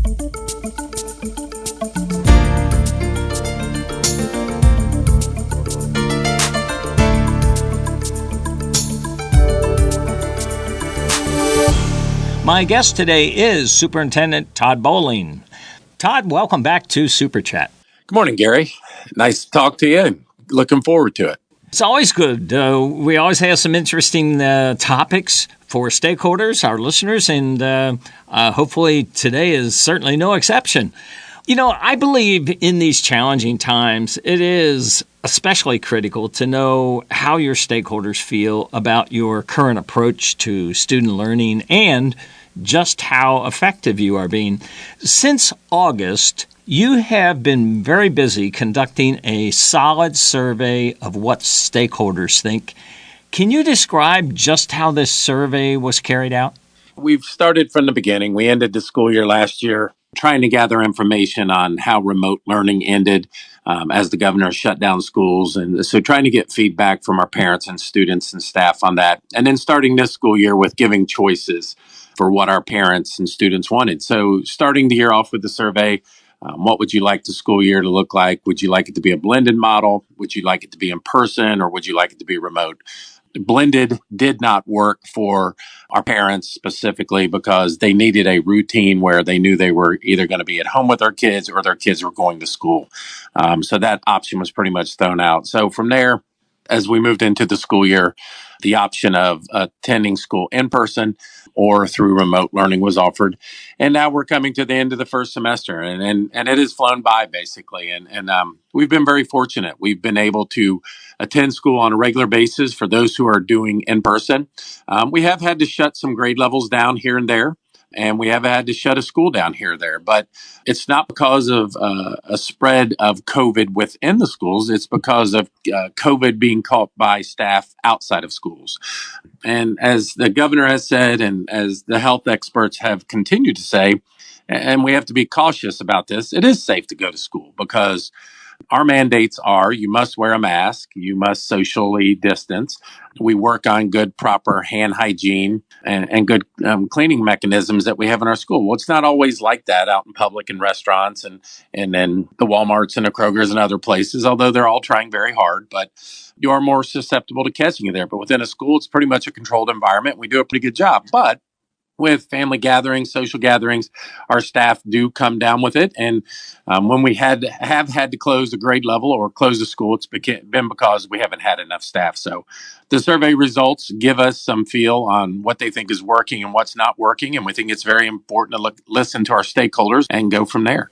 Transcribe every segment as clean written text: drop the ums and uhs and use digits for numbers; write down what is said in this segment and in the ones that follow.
My guest today is Superintendent Todd Bowling. Todd, welcome back to SuperChat. Good morning, Gary. Nice to talk to you. Looking forward to it. It's always good. We always have some interesting topics for stakeholders, our listeners, and hopefully today is certainly no exception. You know, I believe in these challenging times, it is especially critical to know how your stakeholders feel about your current approach to student learning and just how effective you are being. Since August, you have been very busy conducting a solid survey of what stakeholders think. Can you describe just how this survey was carried out? We've started from the beginning. We ended the school year last year trying to gather information on how remote learning ended as the governor shut down schools. And so trying to get feedback from our parents and students and staff on that. And then starting this school year with giving choices for what our parents and students wanted. So starting the year off with the survey, what would you like the school year to look like? Would you like it to be a blended model? Would you like it to be in person, or would you like it to be remote? Blended did not work for our parents specifically because they needed a routine where they knew they were either going to be at home with their kids or their kids were going to school. So that option was pretty much thrown out. So from there, as we moved into the school year, the option of attending school in person or through remote learning was offered. And now we're coming to the end of the first semester, and it has flown by basically. And we've been very fortunate. We've been able to attend school on a regular basis for those who are doing in person. We have had to shut some grade levels down here and there. And we have had to shut a school down here or there. But it's not because of a spread of COVID within the schools. It's because of COVID being caught by staff outside of schools. And as the governor has said, and as the health experts have continued to say, and we have to be cautious about this, it is safe to go to school because our mandates are you must wear a mask, you must socially distance. We work on good, proper hand hygiene and good cleaning mechanisms that we have in our school. Well, it's not always like that out in public and restaurants and then the Walmarts and the Krogers and other places, although they're all trying very hard. But you are more susceptible to catching it there. But within a school, it's pretty much a controlled environment. We do a pretty good job. But with family gatherings, social gatherings, our staff do come down with it. And when we have had to close a grade level or close the school, it's been because we haven't had enough staff. So the survey results give us some feel on what they think is working and what's not working. And we think it's very important to listen to our stakeholders and go from there.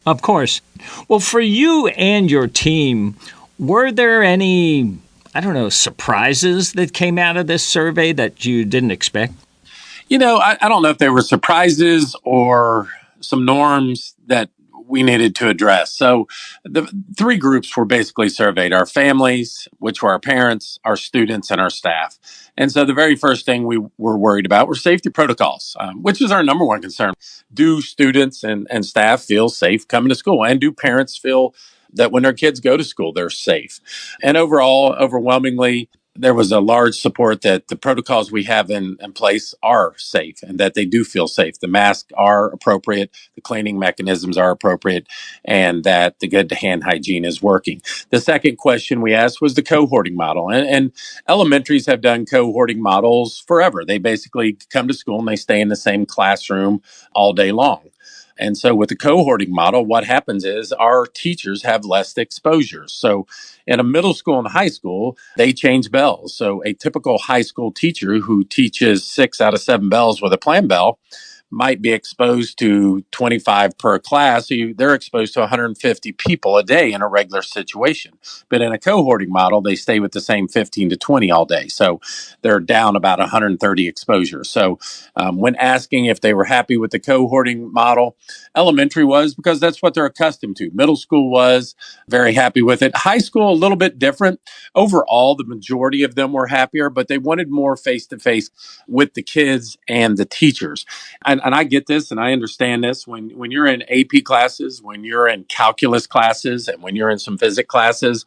Of course. Well, for you and your team, were there any, surprises that came out of this survey that you didn't expect? You know, I don't know if there were surprises or some norms that we needed to address. So the three groups were basically surveyed: our families, which were our parents, our students, and our staff. And so the very first thing we were worried about were safety protocols, which is our number one concern. Do students and staff feel safe coming to school? And do parents feel that when their kids go to school, they're safe? And overall, overwhelmingly, there was a large support that the protocols we have in place are safe and that they do feel safe. The masks are appropriate, the cleaning mechanisms are appropriate, and that the good hand hygiene is working. The second question we asked was the cohorting model. And elementaries have done cohorting models forever. They basically come to school and they stay in the same classroom all day long. And so with the cohorting model, what happens is our teachers have less exposure. So in a middle school and high school, they change bells. So a typical high school teacher who teaches 6 out of 7 bells with a plan bell might be exposed to 25 per class. So they're exposed to 150 people a day in a regular situation. But in a cohorting model, they stay with the same 15 to 20 all day. So they're down about 130 exposures. So when asking if they were happy with the cohorting model, elementary was, because that's what they're accustomed to. Middle school was very happy with it. High school, a little bit different. Overall, the majority of them were happier, but they wanted more face-to-face with the kids and the teachers. And I get this and I understand this. When you're in AP classes, when you're in calculus classes, and when you're in some physics classes,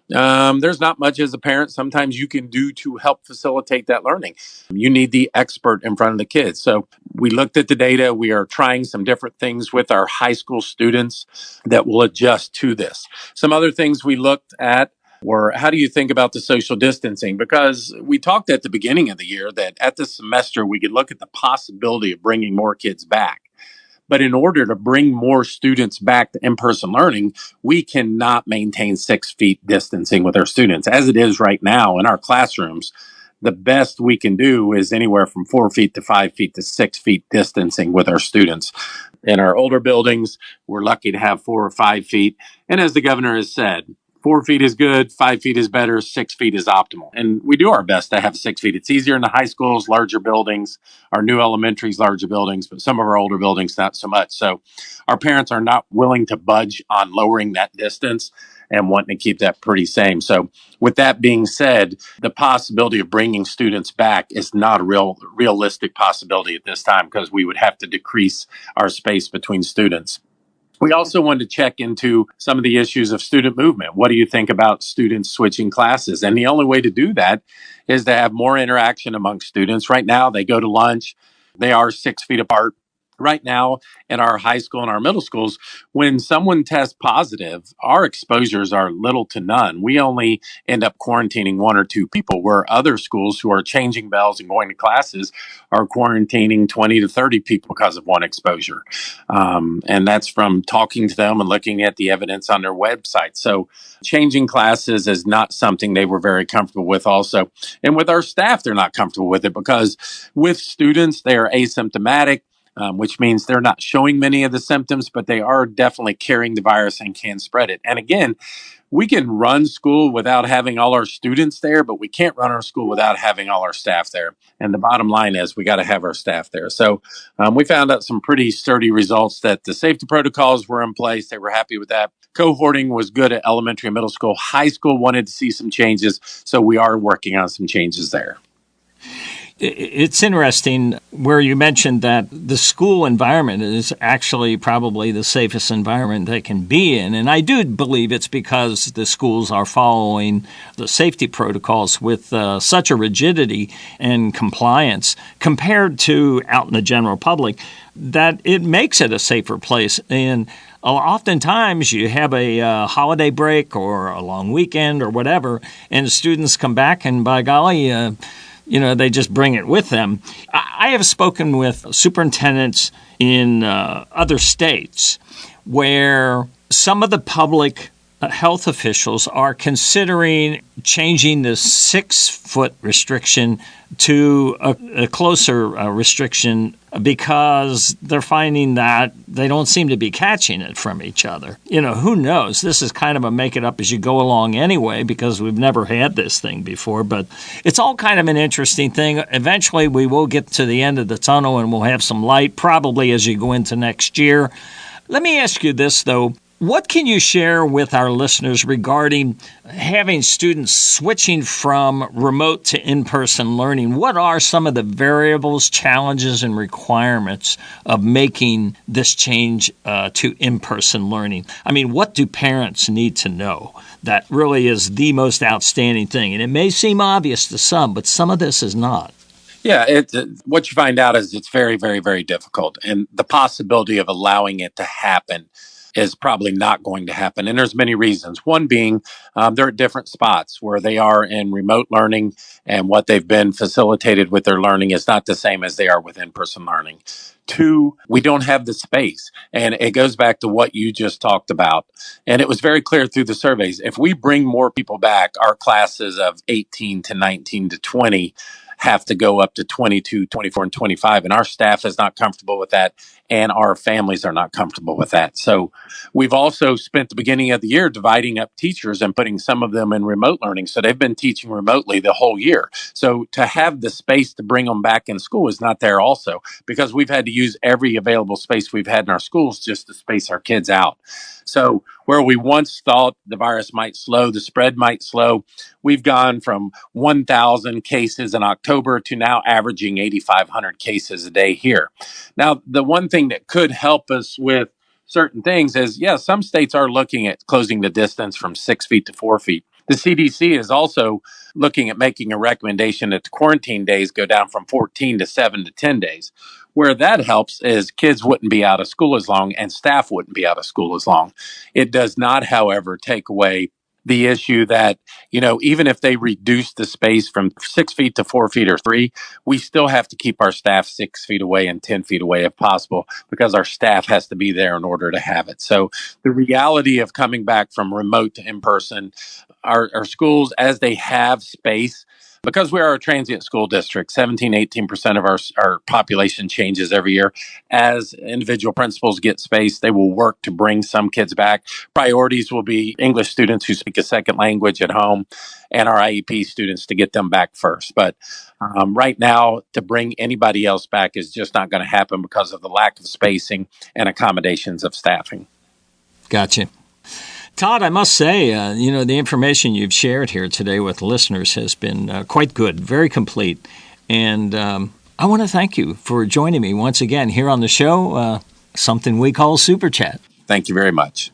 There's not much as a parent sometimes you can do to help facilitate that learning. You need the expert in front of the kids. So we looked at the data. We are trying some different things with our high school students that will adjust to this. Some other things we looked at were, how do you think about the social distancing? Because we talked at the beginning of the year that at the semester we could look at the possibility of bringing more kids back. But in order to bring more students back to in-person learning, we cannot maintain 6 feet distancing with our students. As it is right now in our classrooms, the best we can do is anywhere from 4 feet to 5 feet to 6 feet distancing with our students. In our older buildings, we're lucky to have 4 or 5 feet. And as the governor has said, 4 feet is good, 5 feet is better, 6 feet is optimal. And we do our best to have 6 feet. It's easier in the high schools, larger buildings, our new elementaries, larger buildings, but some of our older buildings, not so much. So our parents are not willing to budge on lowering that distance and wanting to keep that pretty same. So with that being said, the possibility of bringing students back is not a realistic possibility at this time because we would have to decrease our space between students. We also wanted to check into some of the issues of student movement. What do you think about students switching classes? And the only way to do that is to have more interaction among students. Right now, they go to lunch, they are 6 feet apart. Right now, in our high school and our middle schools, when someone tests positive, our exposures are little to none. We only end up quarantining 1 or 2 people, where other schools who are changing bells and going to classes are quarantining 20 to 30 people because of one exposure. And that's from talking to them and looking at the evidence on their website. So changing classes is not something they were very comfortable with also. And with our staff, they're not comfortable with it because with students, they are asymptomatic. Which means they're not showing many of the symptoms, but they are definitely carrying the virus and can spread it. And again, we can run school without having all our students there, but we can't run our school without having all our staff there. And the bottom line is we got to have our staff there. So we found out some pretty sturdy results that the safety protocols were in place. They were happy with that. Cohorting was good at elementary and middle school. High school wanted to see some changes. So we are working on some changes there. It's interesting where you mentioned that the school environment is actually probably the safest environment they can be in. And I do believe it's because the schools are following the safety protocols with such a rigidity and compliance compared to out in the general public that it makes it a safer place. And oftentimes you have a holiday break or a long weekend or whatever, and students come back and by golly, they just bring it with them. I have spoken with superintendents in other states where some of the public health officials are considering changing the 6-foot restriction to a closer restriction because they're finding that they don't seem to be catching it from each other. Who knows? This is kind of a make it up as you go along anyway because we've never had this thing before. But it's all kind of an interesting thing. Eventually, we will get to the end of the tunnel and we'll have some light probably as you go into next year. Let me ask you this, though. What can you share with our listeners regarding having students switching from remote to in-person learning? What are some of the variables, challenges, and requirements of making this change to in-person learning? I mean, what do parents need to know that really is the most outstanding thing? And it may seem obvious to some, but some of this is not. Yeah, what you find out is it's very, very, very difficult. And the possibility of allowing it to happen is probably not going to happen. And there's many reasons. One being they're at different spots where they are in remote learning and what they've been facilitated with their learning is not the same as they are with in-person learning. Two, we don't have the space. And it goes back to what you just talked about. And it was very clear through the surveys. If we bring more people back, our classes of 18 to 19 to 20 have to go up to 22, 24, and 25. And our staff is not comfortable with that. And our families are not comfortable with that. So we've also spent the beginning of the year dividing up teachers and putting some of them in remote learning. So they've been teaching remotely the whole year. So to have the space to bring them back in school is not there also because we've had to use every available space we've had in our schools just to space our kids out. So where we once thought the virus might slow, the spread might slow, we've gone from 1,000 cases in October to now averaging 8,500 cases a day here. Now, the one thing that could help us with certain things is, some states are looking at closing the distance from 6 feet to 4 feet. The CDC is also looking at making a recommendation that the quarantine days go down from 14 to 7 to 10 days. Where that helps is kids wouldn't be out of school as long and staff wouldn't be out of school as long. It does not, however, take away the issue that, even if they reduce the space from 6 feet to 4 feet or 3, we still have to keep our staff 6 feet away and 10 feet away if possible, because our staff has to be there in order to have it. So the reality of coming back from remote to in person, our schools, as they have space, because we are a transient school district, 17-18% of our population changes every year. As individual principals get space, they will work to bring some kids back. Priorities will be English students who speak a second language at home and our IEP students to get them back first. But right now, to bring anybody else back is just not going to happen because of the lack of spacing and accommodations of staffing. Gotcha. Todd, I must say, the information you've shared here today with listeners has been quite good, very complete. And I want to thank you for joining me once again here on the show, something we call SuperChat. Thank you very much.